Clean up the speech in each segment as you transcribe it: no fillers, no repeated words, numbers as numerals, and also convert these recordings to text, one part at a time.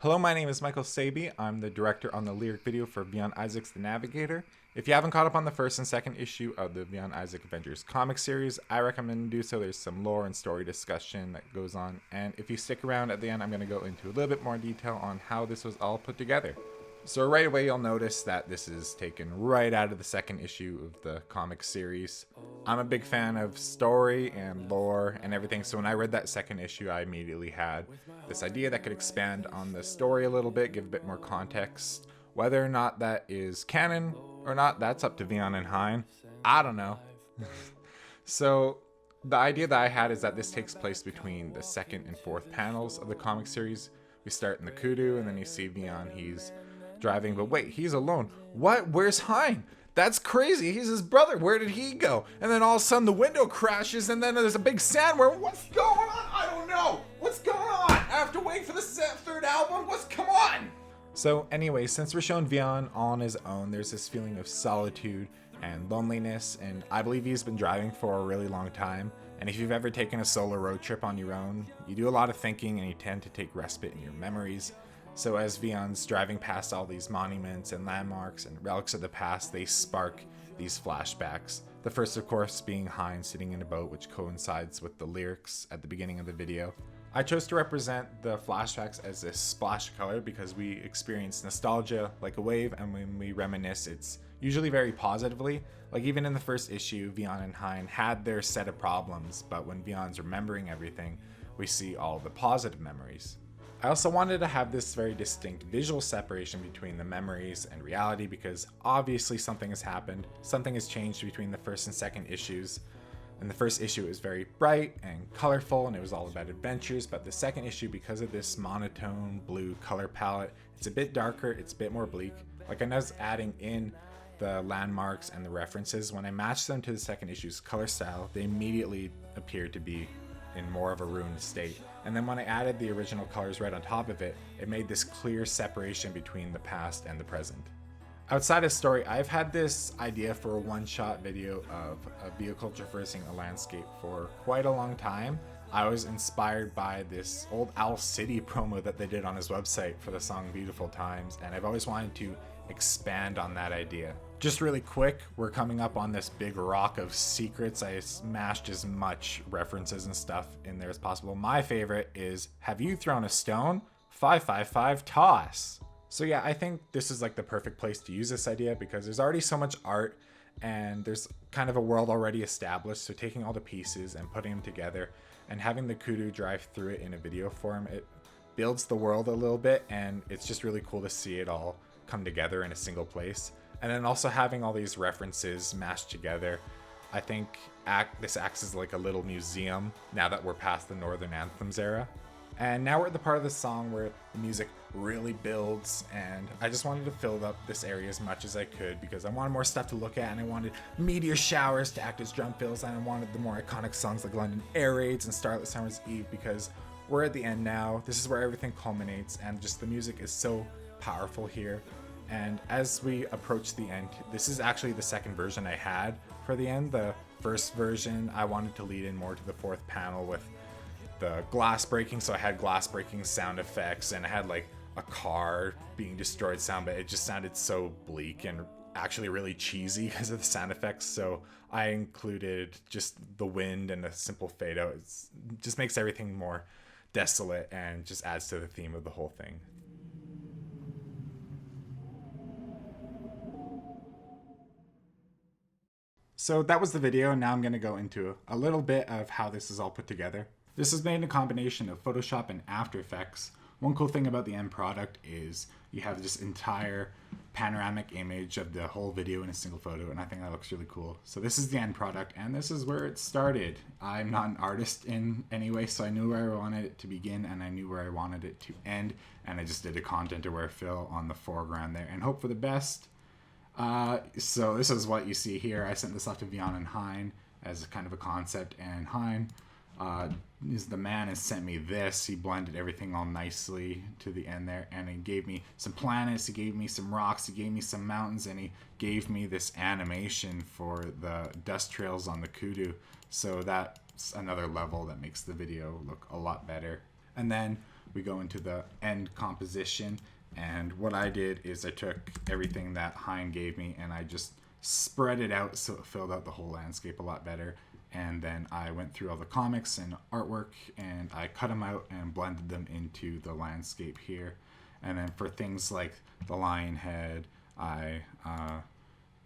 Hello, my name is Michael Saby. I'm the director on the lyric video for Vian Izak's The Navigator. If you haven't caught up on the first and second issue of the Vian Izak Adventures comic series, I recommend you do so. There's some lore and story discussion that goes on, and if you stick around at the end, I'm going to go into a little bit more detail on how this was all put together. So right away you'll notice that this is taken right out of the second issue of the comic series. I'm a big fan of story and lore and everything, so when I read that second issue I immediately had this idea that could expand on the story a little bit, give a bit more context. Whether or not that is canon or not, that's up to Vian and Hein. I don't know. So the idea that I had is that this takes place between the second and fourth panels of the comic series. We start in the kudu and then you see Vian, he's driving, but wait, he's alone. What? Where's Hein? That's crazy. He's his brother. Where did he go? And then all of a sudden the window crashes and then there's a big sandworm. What's going on? I don't know. What's going on? I have to wait for the third album. Come on? So anyway, since we're showing Vian on his own, there's this feeling of solitude and loneliness, and I believe he's been driving for a really long time. And if you've ever taken a solo road trip on your own, you do a lot of thinking and you tend to take respite in your memories. So as Vian's driving past all these monuments and landmarks and relics of the past, they spark these flashbacks. The first, of course, being Hein sitting in a boat, which coincides with the lyrics at the beginning of the video. I chose to represent the flashbacks as a splash of color because we experience nostalgia like a wave, and when we reminisce, it's usually very positively. Like even in the first issue, Vian and Hein had their set of problems, but when Vian's remembering everything, we see all the positive memories. I also wanted to have this very distinct visual separation between the memories and reality because obviously something has happened. Something has changed between the first and second issues. In the first issue, it was very bright and colorful and it was all about adventures, but the second issue, because of this monotone blue color palette, it's a bit darker, it's a bit more bleak. Like I was adding in the landmarks and the references, when I matched them to the second issue's color style, they immediately appeared to be in more of a ruined state. And then when I added the original colors right on top of it, it made this clear separation between the past and the present. Outside of story, I've had this idea for a one-shot video of a vehicle traversing a landscape for quite a long time. I was inspired by this old Owl City promo that they did on his website for the song Beautiful Times, and I've always wanted to expand on that idea. Just really quick, we're coming up on this big rock of secrets. I smashed as much references and stuff in there as possible. My favorite is, have you thrown a stone? 555 toss. So yeah, I think this is like the perfect place to use this idea because there's already so much art and there's kind of a world already established. So taking all the pieces and putting them together and having the kudu drive through it in a video form, it builds the world a little bit, and it's just really cool to see it all come together in a single place. And then also having all these references mashed together, I think this acts as like a little museum now that we're past the Northern Anthems era. And now we're at the part of the song where the music really builds, and I just wanted to fill up this area as much as I could because I wanted more stuff to look at, and I wanted meteor showers to act as drum fills, and I wanted the more iconic songs like London Air Raids and Starlit Summer's Eve because we're at the end now. This is where everything culminates, and just the music is so powerful here. And as we approach the end, this is actually the second version I had for the end. The first version, I wanted to lead in more to the fourth panel with the glass breaking, so I had glass breaking sound effects and I had like a car being destroyed sound, but it just sounded so bleak and actually really cheesy because of the sound effects. So I included just the wind and a simple fade out. It just makes everything more desolate and just adds to the theme of the whole thing. So that was the video, and now I'm going to go into a little bit of how this is all put together. This is made in a combination of Photoshop and After Effects. One cool thing about the end product is you have this entire panoramic image of the whole video in a single photo, and I think that looks really cool. So this is the end product, and this is where it started. I'm not an artist in any way, so I knew where I wanted it to begin, and I knew where I wanted it to end, and I just did a content aware fill on the foreground there, and hope for the best. So this is what you see here. I sent this off to Vian and Hein as kind of a concept, and Hein is the man has sent me this. He blended everything all nicely to the end there, and he gave me some planets, he gave me some rocks, he gave me some mountains, and he gave me this animation for the dust trails on the kudu. So that's another level that makes the video look a lot better. And then we go into the end composition. And what I did is I took everything that Hein gave me and I just spread it out so it filled out the whole landscape a lot better. And then I went through all the comics and artwork and I cut them out and blended them into the landscape here. And then for things like the lion head, I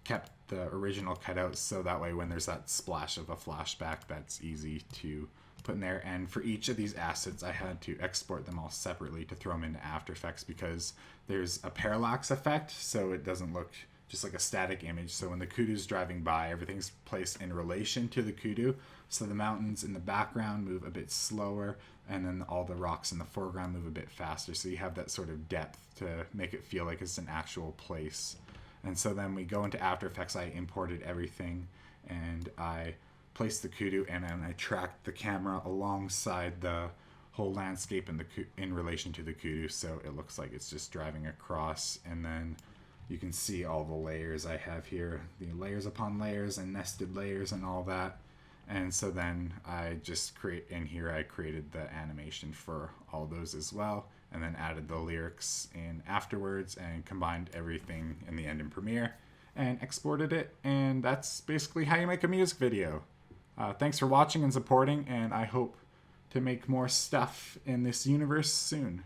kept the original cutouts so that way when there's that splash of a flashback, that's easy to put in there. And for each of these assets, I had to export them all separately to throw them into After Effects because there's a parallax effect, so it doesn't look just like a static image. So when the kudu's driving by, everything's placed in relation to the kudu. So the mountains in the background move a bit slower, and then all the rocks in the foreground move a bit faster. So you have that sort of depth to make it feel like it's an actual place. And so then we go into After Effects. I imported everything, and I placed the kudu, and then I tracked the camera alongside the whole landscape in relation to the kudu, so it looks like it's just driving across. And then you can see all the layers I have here, the layers upon layers and nested layers and all that. And so then I created the animation for all those as well, and then added the lyrics in afterwards and combined everything in the end in Premiere and exported it. And that's basically how you make a music video. Thanks for watching and supporting, and I hope to make more stuff in this universe soon.